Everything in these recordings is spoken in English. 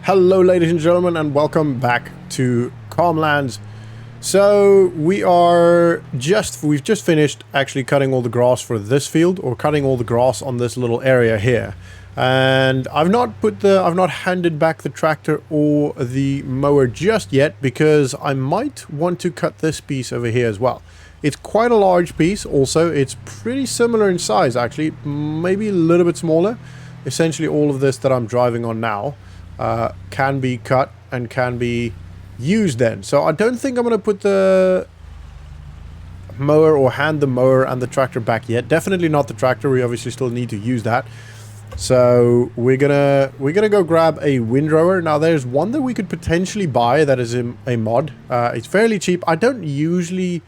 Hello ladies and gentlemen, and welcome back to Calmlands. So we've just finished actually cutting all the grass for this field, or cutting all the grass on this little area here. And I've not handed back the tractor or the mower just yet, because I might want to cut this piece over here as well. It's quite a large piece also. It's pretty similar in size actually, maybe a little bit smaller. Essentially all of this that I'm driving on now can be cut and can be used then. So I don't think I'm going to put the mower or hand the mower and the tractor back yet. Definitely not the tractor. We obviously still need to use that. So we're gonna go grab a windrower. Now there's one that we could potentially buy that is a mod. It's fairly cheap. I don't usually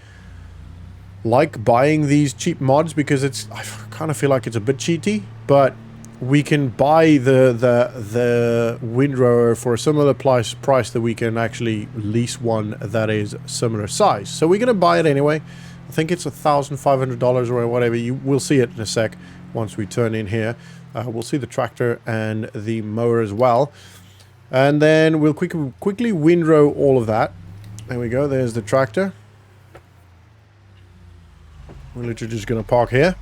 like buying these cheap mods because I kind of feel like it's a bit cheaty, but we can buy the windrower for a similar price that we can actually lease one that is similar size. So we're gonna buy it anyway. I think it's $1,500 or whatever. We'll see it in a sec once we turn in here. We'll see the tractor and the mower as well, and then we'll quickly windrow all of that. There we go. There's the tractor. We're literally just gonna park here.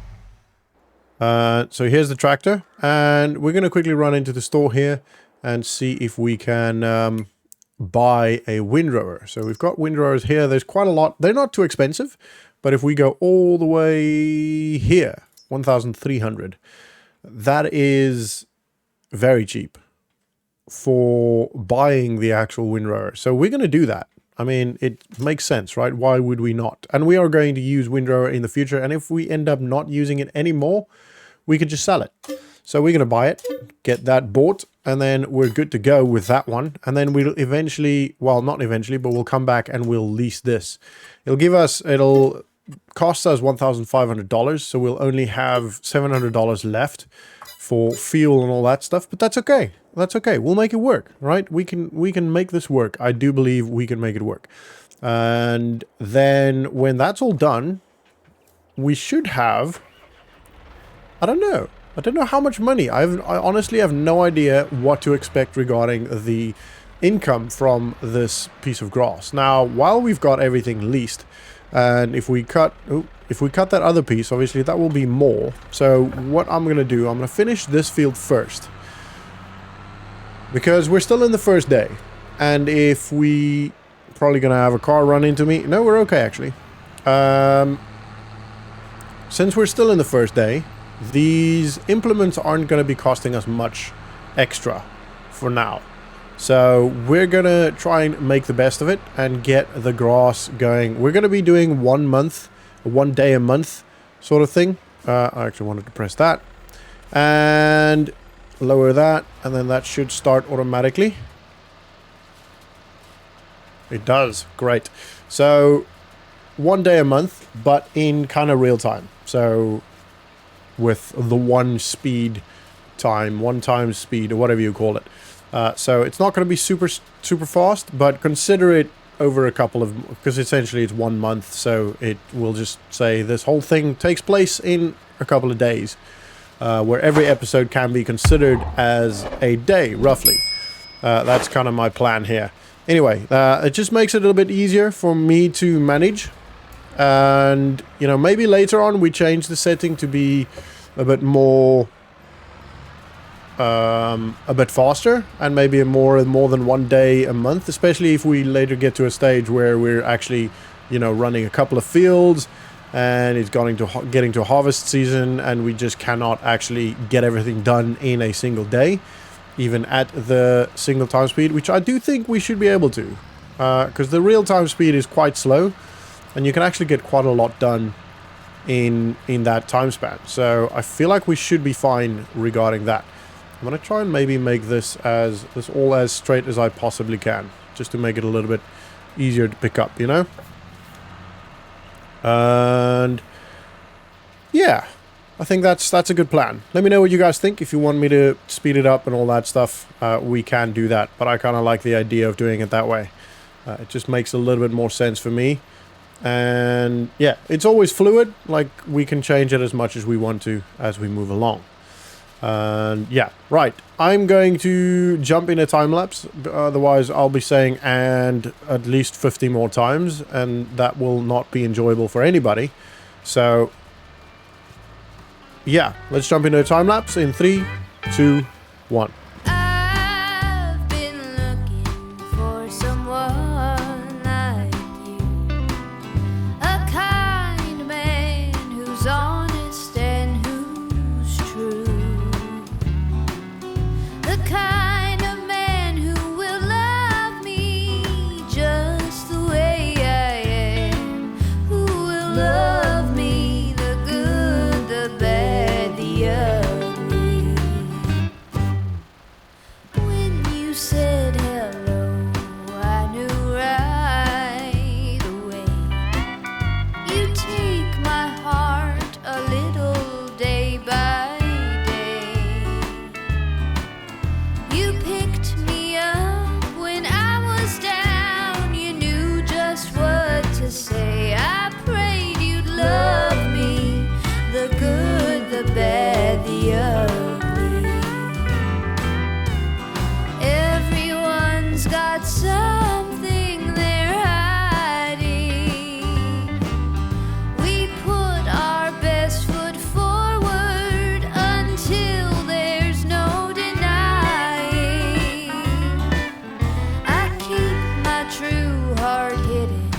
So here's the tractor, and we're going to quickly run into the store here and see if we can buy a windrower. So we've got windrowers here. There's quite a lot. They're not too expensive, but if we go all the way here, 1,300, that is very cheap for buying the actual windrower. So we're going to do that. I mean, it makes sense, right? Why would we not? And we are going to use windrower in the future, and if we end up not using it anymore, we could just sell it. So we're going to buy it, get that bought, and then we're good to go with that one. And then we'll eventually, well, not eventually, but we'll come back and we'll lease this. It'll cost us $1,500, so we'll only have $700 left for fuel and all that stuff, but that's okay. That's okay. We'll make it work, right? We can make this work. I do believe we can make it work. And then when that's all done, we should have, I don't know how much money. I honestly have no idea what to expect regarding the income from this piece of grass. Now, while we've got everything leased, and if we cut that other piece, obviously that will be more. So what I'm going to do, I'm going to finish this field first, because we're still in the first day. And if we probably going to have a car run into me. No, we're okay actually. Since we're still in the first day, these implements aren't going to be costing us much extra for now. So we're going to try and make the best of it and get the grass going. We're going to be doing 1 day a month sort of thing. I actually wanted to press that and lower that, and then that should start automatically. It does. Great. So 1 day a month, but in kind of real time. So with the one times speed, or whatever you call it. So it's not going to be super fast, but consider it over a couple of, because essentially it's 1 month. So it will just say this whole thing takes place in a couple of days, where every episode can be considered as a day, roughly. That's kind of my plan here. Anyway, it just makes it a little bit easier for me to manage. And, you know, maybe later on we change the setting to be a bit more, a bit faster, and maybe more than 1 day a month, especially if we later get to a stage where we're actually, you know, running a couple of fields and it's getting to harvest season, and we just cannot actually get everything done in a single day, even at the single time speed, which I do think we should be able to, because the real time speed is quite slow. And you can actually get quite a lot done in that time span. So I feel like we should be fine regarding that. I'm going to try and maybe make this all as straight as I possibly can, just to make it a little bit easier to pick up, you know? And yeah, I think that's a good plan. Let me know what you guys think. If you want me to speed it up and all that stuff, we can do that. But I kind of like the idea of doing it that way. It just makes a little bit more sense for me. And yeah, it's always fluid. Like, we can change it as much as we want to as we move along. And yeah, right. I'm going to jump in a time lapse. Otherwise, I'll be saying "and" at least 50 more times, and that will not be enjoyable for anybody. So yeah, let's jump into a time lapse in 3, 2, 1. I've been looking for someone like you, a kind man who's honest and who's true, the kind of man who will love me just the way I am, who will love me, the good, the bad, the ugly. When you said hello, I knew right away. You take my heart a little day by day. You picked me up when I was down. You knew just what to say. I prayed you'd love me, the good, the bad, the ugly. Everyone's got something they're hiding. We put our best foot forward until there's no denying. I keep my true heart hidden.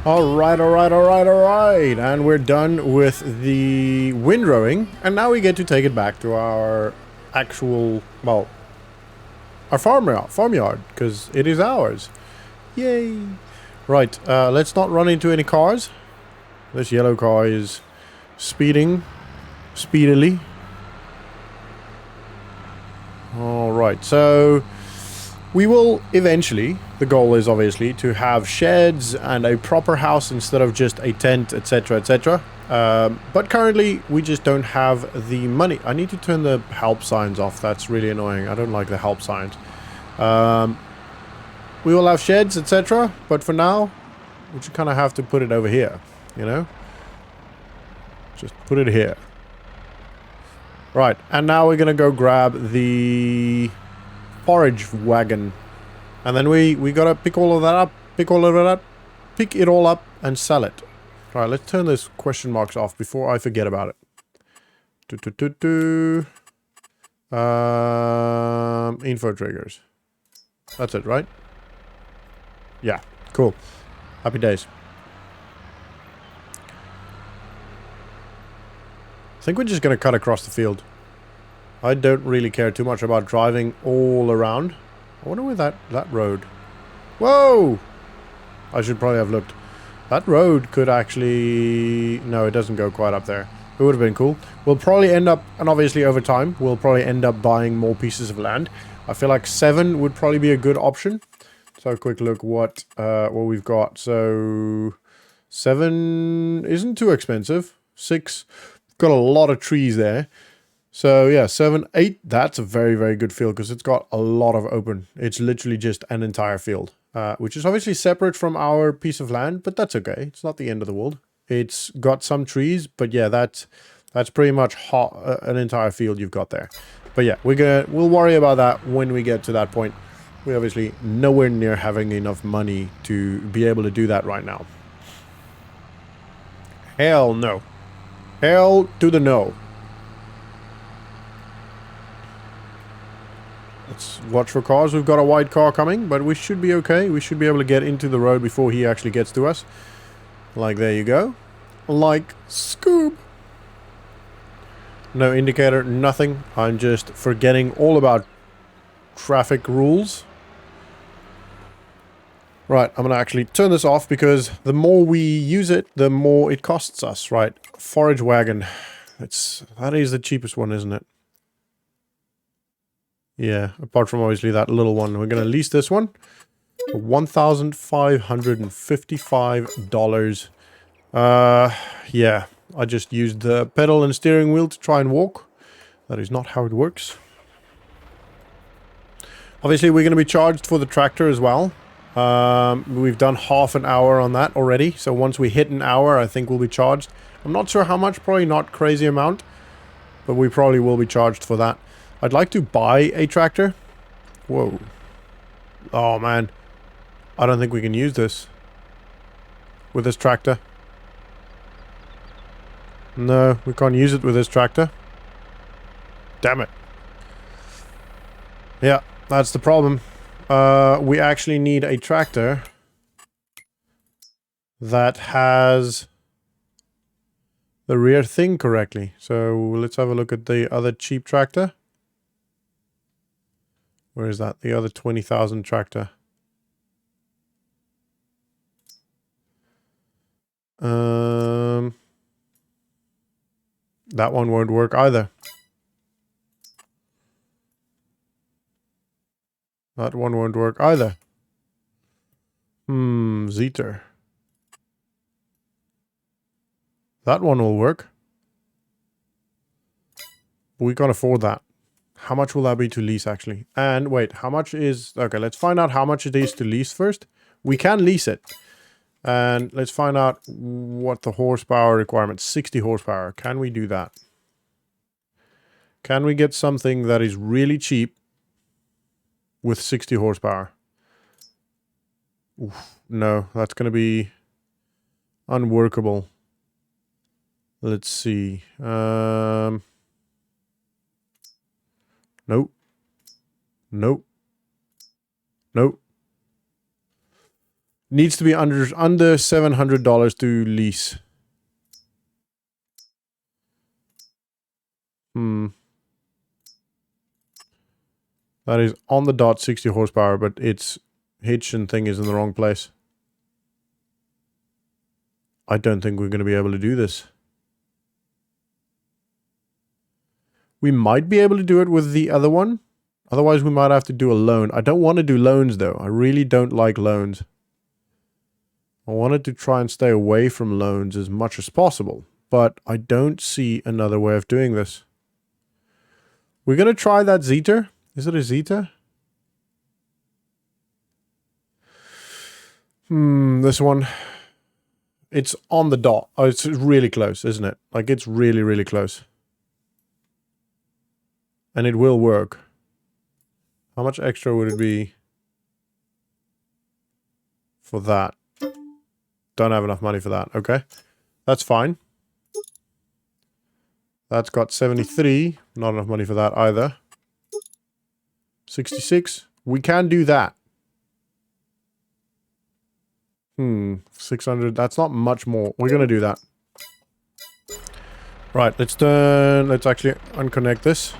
All right. And we're done with the windrowing. And now we get to take it back to our actual, well, our farmyard, because it is ours. Yay. Right, let's not run into any cars. This yellow car is speedily. All right, so we will eventually, the goal is obviously to have sheds and a proper house instead of just a tent, etc, etc. But currently we just don't have the money. I need to turn the help signs off. That's really annoying. I don't like the help signs. We will have sheds, etc. But for now, we just kind of have to put it over here, you know? Just put it here. Right, and now we're gonna go grab the forage wagon. And then we gotta pick all of that up, pick it all up and sell it. All right, let's turn those question marks off before I forget about it. Info triggers. That's it, right? Yeah, cool. Happy days. I think we're just gonna cut across the field. I don't really care too much about driving all around. I wonder where that road... Whoa! I should probably have looked. That road could actually... No, it doesn't go quite up there. It would have been cool. We'll probably end up... And obviously over time, we'll probably end up buying more pieces of land. I feel like 7 would probably be a good option. So a quick look what we've got. So 7 isn't too expensive. 6, got a lot of trees there. So yeah, 7, 8, that's a very, very good field because it's got a lot of open. It's literally just an entire field, which is obviously separate from our piece of land, but that's okay. It's not the end of the world. It's got some trees, but yeah, that's pretty much an entire field you've got there. But yeah, we'll worry about that when we get to that point. We're obviously nowhere near having enough money to be able to do that right now. Hell no. Hell to the no. Let's watch for cars. We've got a white car coming, but we should be okay. We should be able to get into the road before he actually gets to us. Like, there you go. Like, Scoob. No indicator, nothing. I'm just forgetting all about traffic rules. Right, I'm going to actually turn this off because the more we use it, the more it costs us, right? Forage wagon. That is the cheapest one, isn't it? Yeah, apart from obviously that little one. We're going to lease this one for $1,555. Yeah, I just used the pedal and steering wheel to try and walk. That is not how it works. Obviously, we're going to be charged for the tractor as well. We've done half an hour on that already. So once we hit an hour, I think we'll be charged. I'm not sure how much, probably not crazy amount. but we probably will be charged for that. I'd like to buy a tractor. Whoa. Oh, man. I don't think we can use this with this tractor. No, we can't use it with this tractor. Damn it. Yeah, that's the problem. We actually need a tractor that has the rear thing correctly. So let's have a look at the other cheap tractor. Where is that? The other 20,000 tractor. That one won't work either. That one won't work either. Zeter. That one will work. We can't afford that. How much will that be to lease, actually? And wait, how much is... Okay, let's find out how much it is to lease first. We can lease it. And let's find out what the horsepower requirement... 60 horsepower. Can we do that? Can we get something that is really cheap with 60 horsepower? Oof, no, that's going to be unworkable. Let's see. Nope. Nope. Nope. Needs to be under $700 to lease. That is on the dot 60 horsepower, but its hitch and thing is in the wrong place. I don't think we're going to be able to do this. We might be able to do it with the other one. Otherwise, we might have to do a loan. I don't want to do loans, though. I really don't like loans. I wanted to try and stay away from loans as much as possible. But I don't see another way of doing this. We're going to try that Zeter. Is it a Zeta? This one. It's on the dot. Oh, it's really close, isn't it? Like, it's really, really close. And it will work. How much extra would it be for that? Don't have enough money for that. Okay. That's fine. That's got 73. Not enough money for that either. 66. We can do that. 600. That's not much more. We're going to do that. Right. Let's actually unconnect this.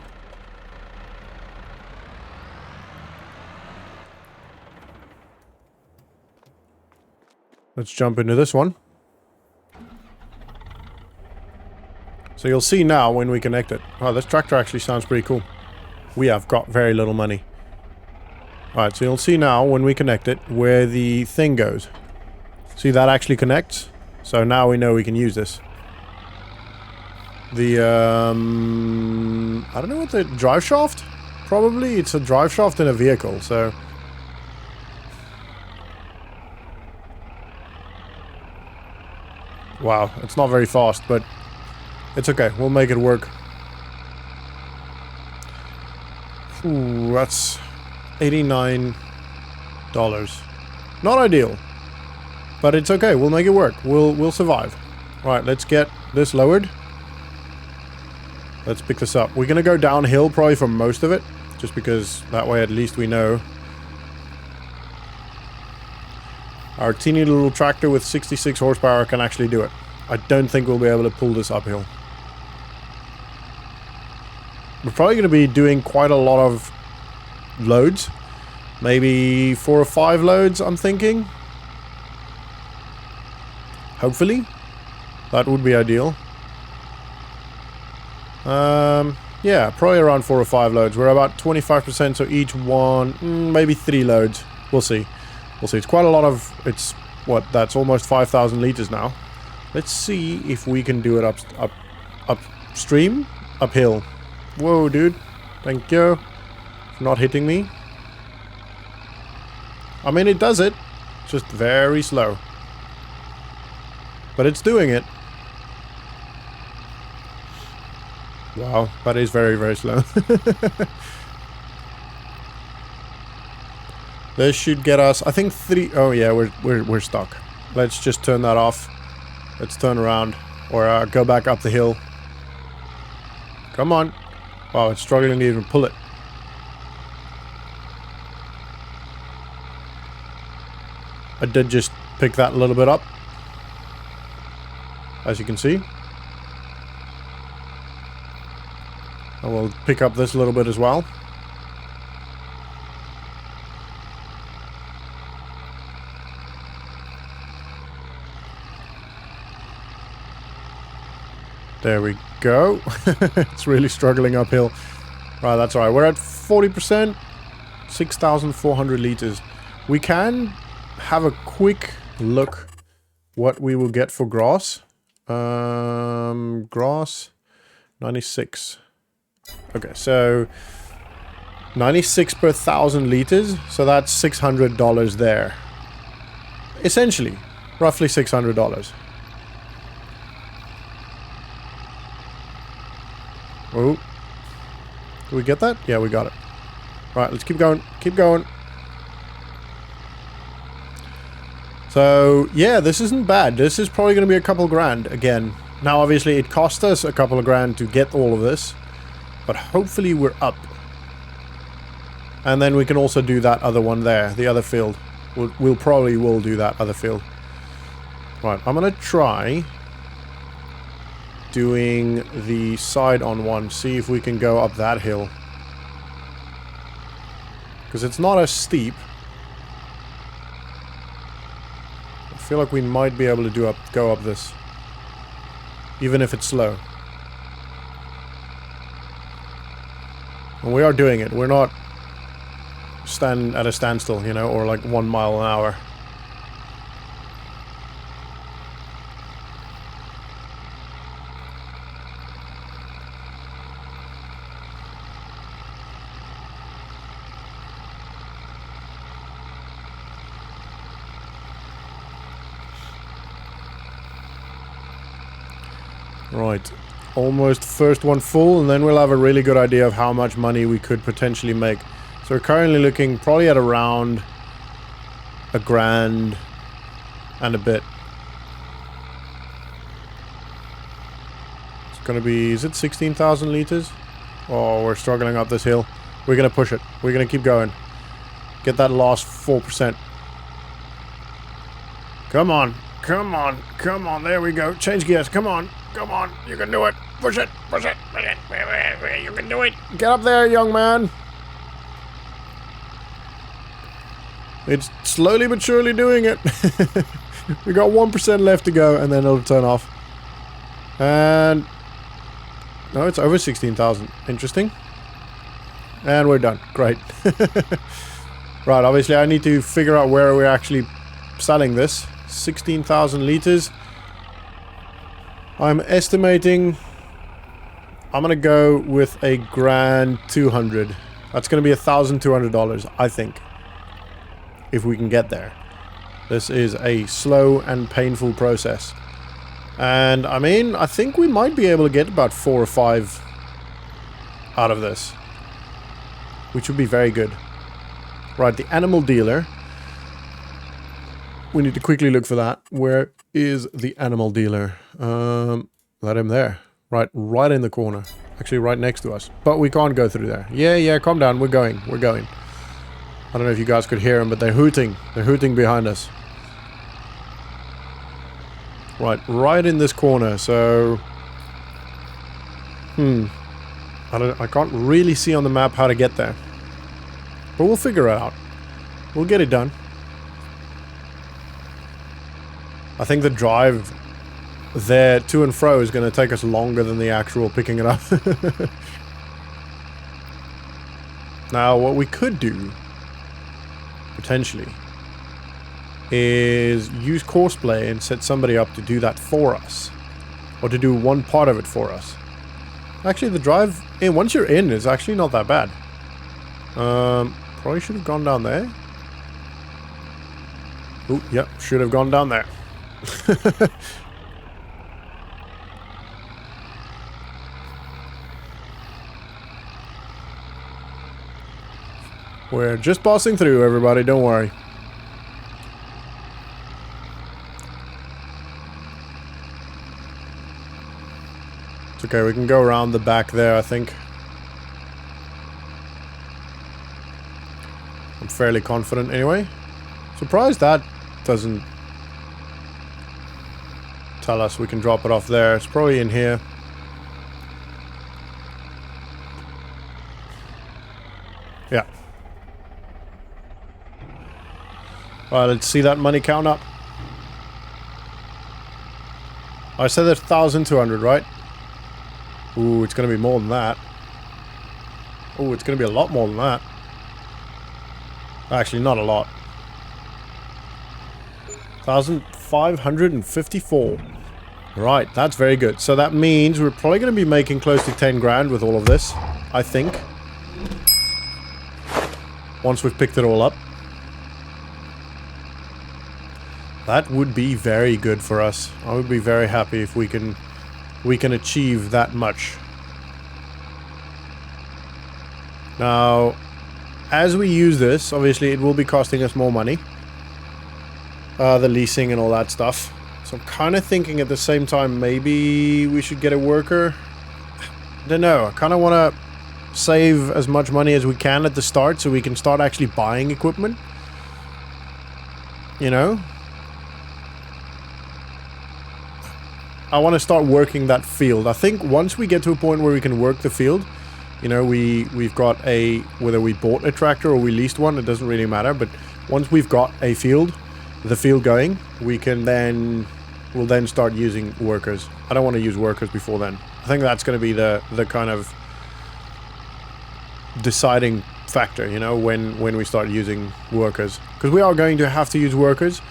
Let's jump into this one. So you'll see now when we connect it. Oh, this tractor actually sounds pretty cool. We have got very little money. Alright, so you'll see now when we connect it where the thing goes. See, that actually connects. So now we know we can use this. The, I don't know what the drive shaft? Probably it's a drive shaft in a vehicle, so... Wow, it's not very fast, but it's okay. We'll make it work. Ooh, that's $89. Not ideal, but it's okay. We'll make it work. We'll survive. All right, let's get this lowered. Let's pick this up. We're gonna go downhill probably for most of it, just because that way at least we know. Our teeny little tractor with 66 horsepower can actually do it. I don't think we'll be able to pull this uphill. We're probably going to be doing quite a lot of loads. Maybe 4 or 5 loads, I'm thinking. Hopefully. That would be ideal. Yeah, probably around 4 or 5 loads. We're about 25%, so each one, maybe 3 loads. We'll see. We'll see. It's quite a lot of... It's... What? That's almost 5,000 liters now. Let's see if we can do it upstream? Uphill. Whoa, dude. Thank you for not hitting me. I mean, it does it. Just very slow. But it's doing it. Wow, that is very, very slow. This should get us, I think 3... Oh yeah, we're stuck. Let's just turn that off. Let's turn around. Or go back up the hill. Come on. Wow, it's struggling to even pull it. I did just pick that a little bit up. As you can see. And we'll pick up this a little bit as well. There we go. It's really struggling uphill. Right, that's alright. We're at 40%. 6,400 liters. We can have a quick look what we will get for grass. Grass. 96. Okay, so 96 per 1,000 liters. So that's $600 there. Essentially, roughly $600. Oh. Did we get that? Yeah, we got it. Right, let's keep going. Keep going. So, yeah, this isn't bad. This is probably going to be a couple grand again. Now, obviously, it cost us a couple of grand to get all of this. But hopefully we're up. And then we can also do that other one there. The other field. We'll probably will do that other field. Right, I'm going to try doing the side on one. See if we can go up that hill. Because it's not as steep. I feel like we might be able to go up this. Even if it's slow. And we are doing it. We're not standing at a standstill, you know, or like 1 mile an hour. Right, almost first one full, and then we'll have a really good idea of how much money we could potentially make. So we're currently looking probably at around a grand and a bit. It's gonna be, is it 16,000 liters? Oh, we're struggling up this hill. We're gonna push it. We're gonna keep going. Get that last 4%. Come on, come on, come on, there we go. Change gears, come on. Come on, you can do it. Push it, push it, push it. You can do it. Get up there, young man. It's slowly but surely doing it. We got 1% left to go, and then it'll turn off. And no, it's over 16,000. Interesting. And we're done. Great. Right, obviously I need to figure out where we're actually selling this. 16,000 liters. I'm estimating I'm gonna go with $1,200. That's gonna be $1,200, I think. If we can get there. This is a slow and painful process. And I mean, I think we might be able to get about 4 or 5 out of this. Which would be very good. Right, the animal dealer. We need to quickly look for that. Where is the animal dealer? Let him there. Right in the corner. Actually, right next to us. But we can't go through there. Yeah, calm down. We're going. We're going. I don't know if you guys could hear them, but they're hooting. They're hooting behind us. Right in this corner. So, I can't really see on the map how to get there. But we'll figure it out. We'll get it done. I think the drive there to and fro is going to take us longer than the actual picking it up. Now, what we could do, potentially, is use Courseplay and set somebody up to do that for us. Or to do one part of it for us. Actually, the drive in, once you're in, is actually not that bad. Probably should have gone down there. Oh, yep, should have gone down there. We're just passing through, everybody, don't worry. It's okay, we can go around the back there, I think. I'm fairly confident anyway. Surprised that doesn't tell us we can drop it off there. It's probably in here. Yeah. Alright, let's see that money count up. I said there's 1,200, right? Ooh, it's gonna be more than that. Ooh, it's gonna be a lot more than that. Actually, not a lot. 1,554. Right, that's very good. So that means we're probably going to be making close to 10 grand with all of this, I think. Once we've picked it all up. That would be very good for us. I would be very happy if we can achieve that much. Now, as we use this, obviously it will be costing us more money. The leasing and all that stuff. So I'm kind of thinking at the same time, maybe we should get a worker. I don't know. I kind of want to save as much money as we can at the start so we can start actually buying equipment. You know? I want to start working that field. I think once we get to a point where we can work the field, you know, we've got a, whether we bought a tractor or we leased one, it doesn't really matter, but once we've got a field, the field going, we'll then start using workers. I don't want to use workers before then. I think that's going to be the kind of deciding factor, you know, when we start using workers. Because we are going to have to use workers,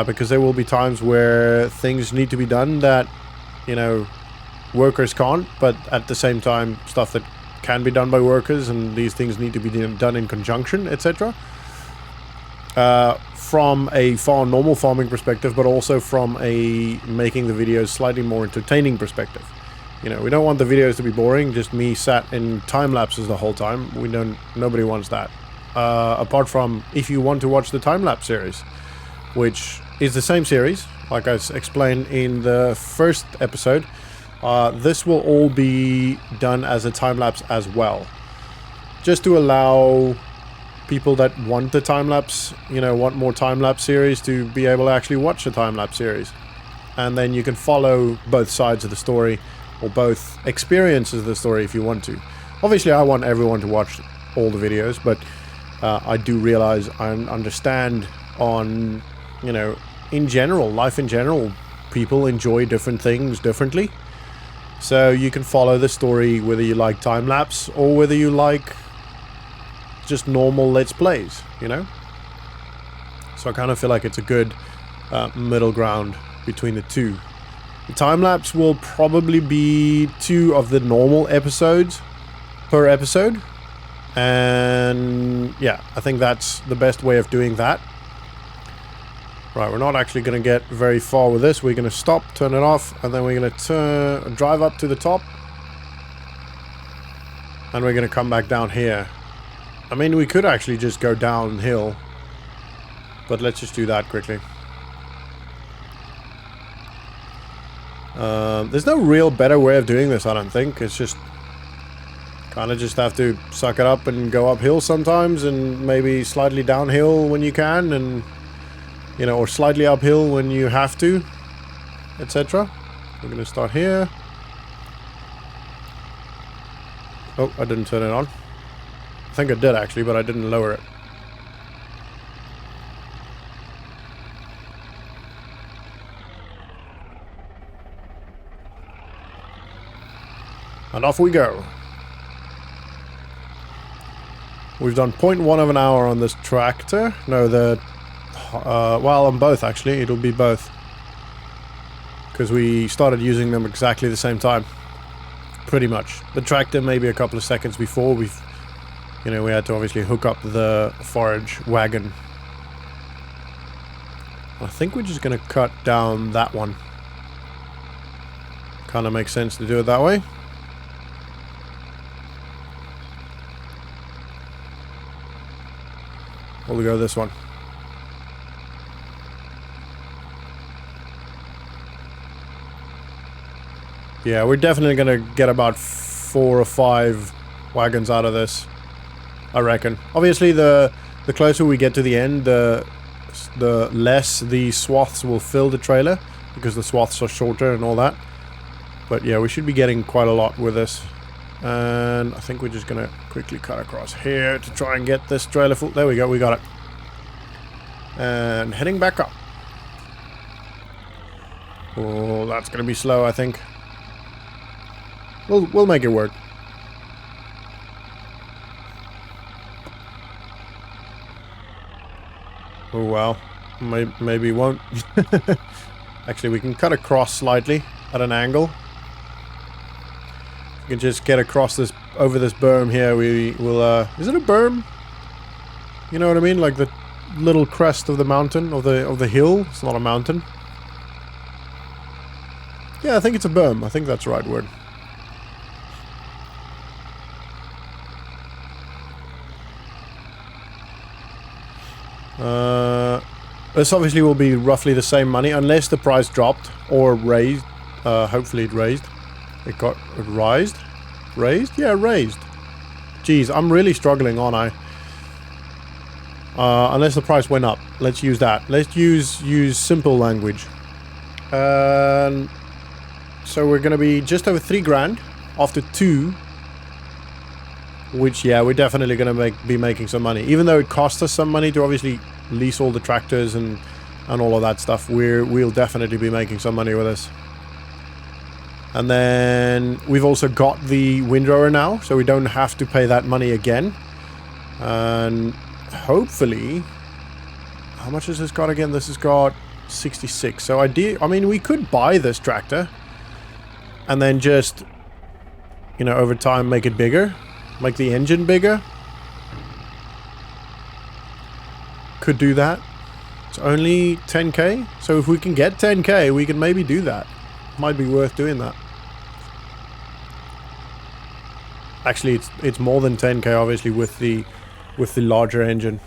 because there will be times where things need to be done that, you know, workers can't, but at the same time, stuff that can be done by workers, and these things need to be done in conjunction, etc. From a normal farming perspective, but also from a making the videos slightly more entertaining perspective. You know, we don't want the videos to be boring, just me sat in time lapses the whole time. Nobody wants that. Apart from if you want to watch the time lapse series, which is the same series, like I explained in the first episode. This will all be done as a time lapse as well, just to allow people that want the time-lapse, you know, want more time-lapse series to be able to actually watch the time-lapse series. And then you can follow both sides of the story, or both experiences of the story if you want to. Obviously, I want everyone to watch all the videos, but I do realize and understand on, you know, in general, life in general, people enjoy different things differently. So you can follow the story whether you like time-lapse or whether you like just normal Let's Plays, you know? So I kind of feel like it's a good middle ground between the two. The time-lapse will probably be 2 of the normal episodes per episode. And yeah, I think that's the best way of doing that. Right, we're not actually going to get very far with this. We're going to stop, turn it off, and then we're going to drive up to the top. And we're going to come back down here. I mean, we could actually just go downhill, but let's just do that quickly. There's no real better way of doing this, I don't think. It's just kind of just have to suck it up and go uphill sometimes, and maybe slightly downhill when you can, and, you know, or slightly uphill when you have to, etc. We're going to start here. Oh, I didn't turn it on. I think I did actually, but I didn't lower it. And off we go. We've done 0.1 of an hour on this tractor. No, well, on both actually. It'll be both. Because we started using them exactly the same time. Pretty much. The tractor maybe a couple of seconds before we had to obviously hook up the forage wagon. I think we're just going to cut down that one. Kind of makes sense to do it that way. We'll go this one. Yeah, we're definitely gonna get about 4 or 5 wagons out of this, I reckon. Obviously, the closer we get to the end, the less the swaths will fill the trailer, because the swaths are shorter and all that. But yeah, we should be getting quite a lot with this. And I think we're just gonna quickly cut across here to try and get this trailer full. There we go, we got it. And heading back up. Oh, that's gonna be slow, I think. We'll make it work. Oh well, maybe won't. Actually, we can cut across slightly at an angle. We can just get across this, over this berm here. We will. Is it a berm? You know what I mean? Like the little crest of the mountain, of the hill. It's not a mountain. Yeah, I think it's a berm. I think that's the right word. This obviously will be roughly the same money, unless the price dropped or raised. Hopefully it raised. It got raised? Raised? Yeah, raised. Jeez, I'm really struggling, aren't I? Unless the price went up. Let's use that. Let's use simple language. So we're gonna be just over 3 grand after 2. Which, yeah, we're definitely gonna be making some money. Even though it cost us some money to obviously lease all the tractors and all of that stuff, we'll definitely be making some money with this. And then we've also got the windrower now, so we don't have to pay that money again. And hopefully, how much has this got again? This has got 66. So I mean, we could buy this tractor and then just, you know, over time make it bigger. Make the engine bigger. Could do that. It's only 10k. So if we can get 10k, we can maybe do that. Might be worth doing that. Actually, it's more than 10k, obviously, with the larger engine.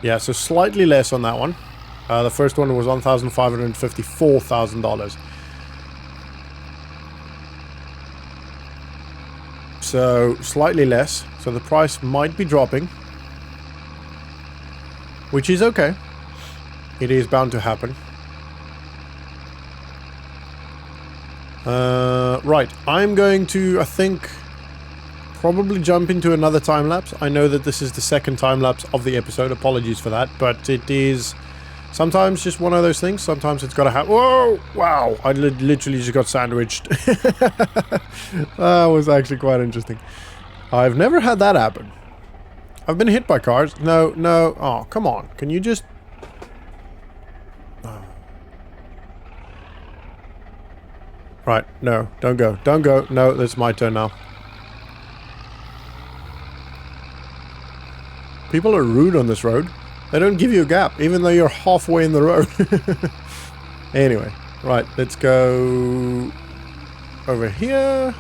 Yeah, so slightly less on that one. The first one was $1,554,000. So slightly less. So the price might be dropping, which is okay. It is bound to happen. Right, I'm going to, I think, probably jump into another time lapse. I know that this is the second time lapse of the episode. Apologies for that, but it is sometimes just one of those things. Sometimes it's got to happen. Whoa! Wow! I literally just got sandwiched. That was actually quite interesting. I've never had that happen. I've been hit by cars. No. Oh, come on. Can you just... Oh. Right. No. Don't go. Don't go. No, it's my turn now. People are rude on this road. They don't give you a gap, even though you're halfway in the road. Anyway, right, let's go over here.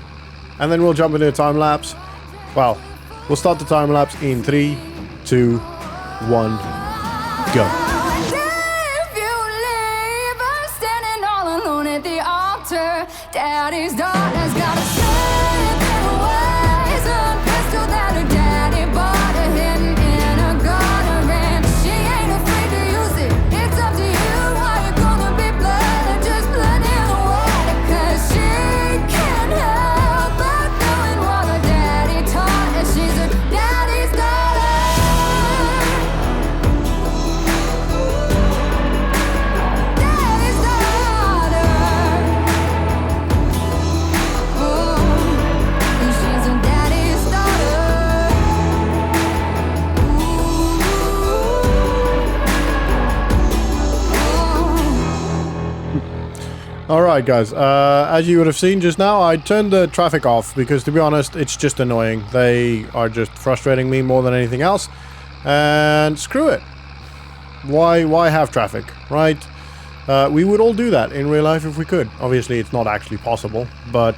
And then we'll jump into a time lapse. Well, we'll start the time lapse in 3, 2, 1, go. Daddy's daughter's got a strength in her ways, a pistol that her daddy bought her hidden in a garden ranch. She ain't afraid to use it. It's up to you how you're gonna be blood or just blood in the water. 'Cause she can't help but doing what her daddy taught her. She's her daddy's daughter. Daddy's daughter. She's her daddy's daughter. Alright guys, as you would have seen just now, I turned the traffic off because, to be honest, it's just annoying. They are just frustrating me more than anything else. And screw it. Why have traffic, right? We would all do that in real life if we could. Obviously, it's not actually possible, but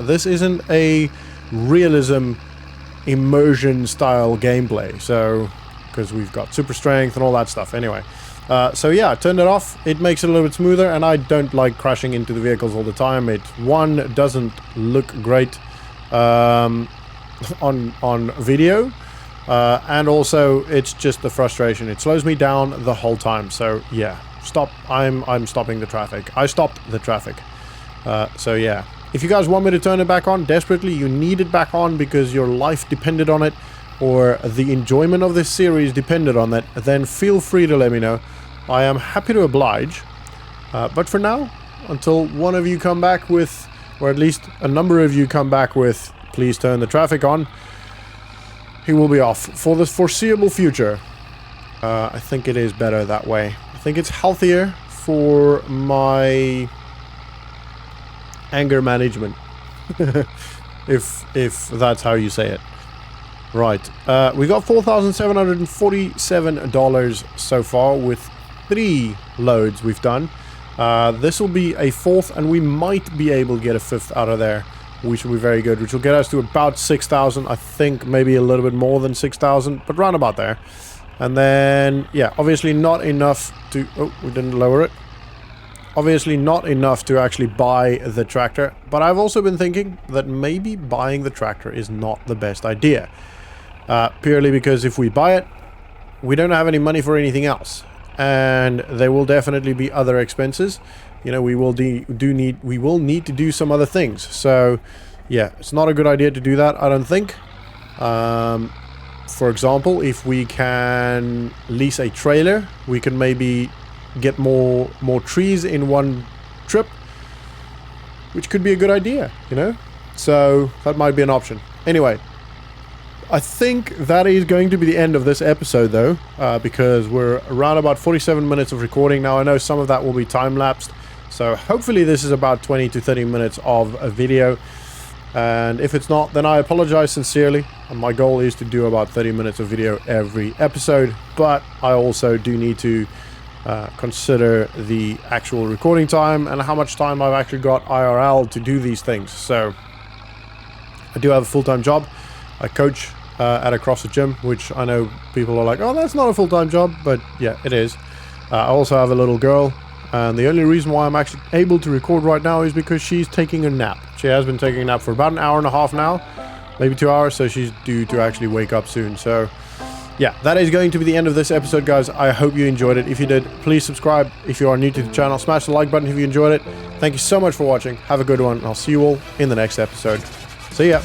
this isn't a realism immersion style gameplay, so because we've got super strength and all that stuff. Anyway, so yeah, I turned it off. It makes it a little bit smoother, and I don't like crashing into the vehicles all the time. It, one, doesn't look great on video, and also it's just the frustration. It slows me down the whole time. So yeah, stop. I'm stopping the traffic. I stopped the traffic. So yeah, if you guys want me to turn it back on desperately, you need it back on because your life depended on it, or the enjoyment of this series depended on that, then feel free to let me know. I am happy to oblige. But for now, until one of you come back with, or at least a number of you come back with, please turn the traffic on, he will be off for the foreseeable future. I think it is better that way. I think it's healthier for my anger management, if that's how you say it. Right, we got $4,747 so far with 3 loads we've done. This will be a 4th, and we might be able to get a 5th out of there, which will be very good, which will get us to about 6,000. I think maybe a little bit more than 6,000, but round about there. And then, yeah, obviously not enough to... Oh, we didn't lower it. Obviously not enough to actually buy the tractor, but I've also been thinking that maybe buying the tractor is not the best idea. Purely because if we buy it, we don't have any money for anything else. And there will definitely be other expenses. You know, we will need to do some other things. So, yeah, it's not a good idea to do that, I don't think. For example, if we can lease a trailer, we can maybe get more trees in one trip, which could be a good idea, you know? So, that might be an option. Anyway, I think that is going to be the end of this episode, though, because we're around about 47 minutes of recording now. I know some of that will be time-lapsed, so hopefully this is about 20 to 30 minutes of a video, and if it's not, then I apologize sincerely. And my goal is to do about 30 minutes of video every episode, but I also do need to consider the actual recording time and how much time I've actually got IRL to do these things. So I do have a full-time job. I coach at a CrossFit gym, which I know people are like, oh, that's not a full-time job, but yeah, it is. I also have a little girl, and the only reason why I'm actually able to record right now is because she's taking a nap. She has been taking a nap for about an hour and a half now, maybe 2 hours, so she's due to actually wake up soon. So yeah, that is going to be the end of this episode, guys. I hope you enjoyed it. If you did, please subscribe. If you are new to the channel, smash the like button if you enjoyed it. Thank you so much for watching. Have a good one. I'll see you all in the next episode. See ya.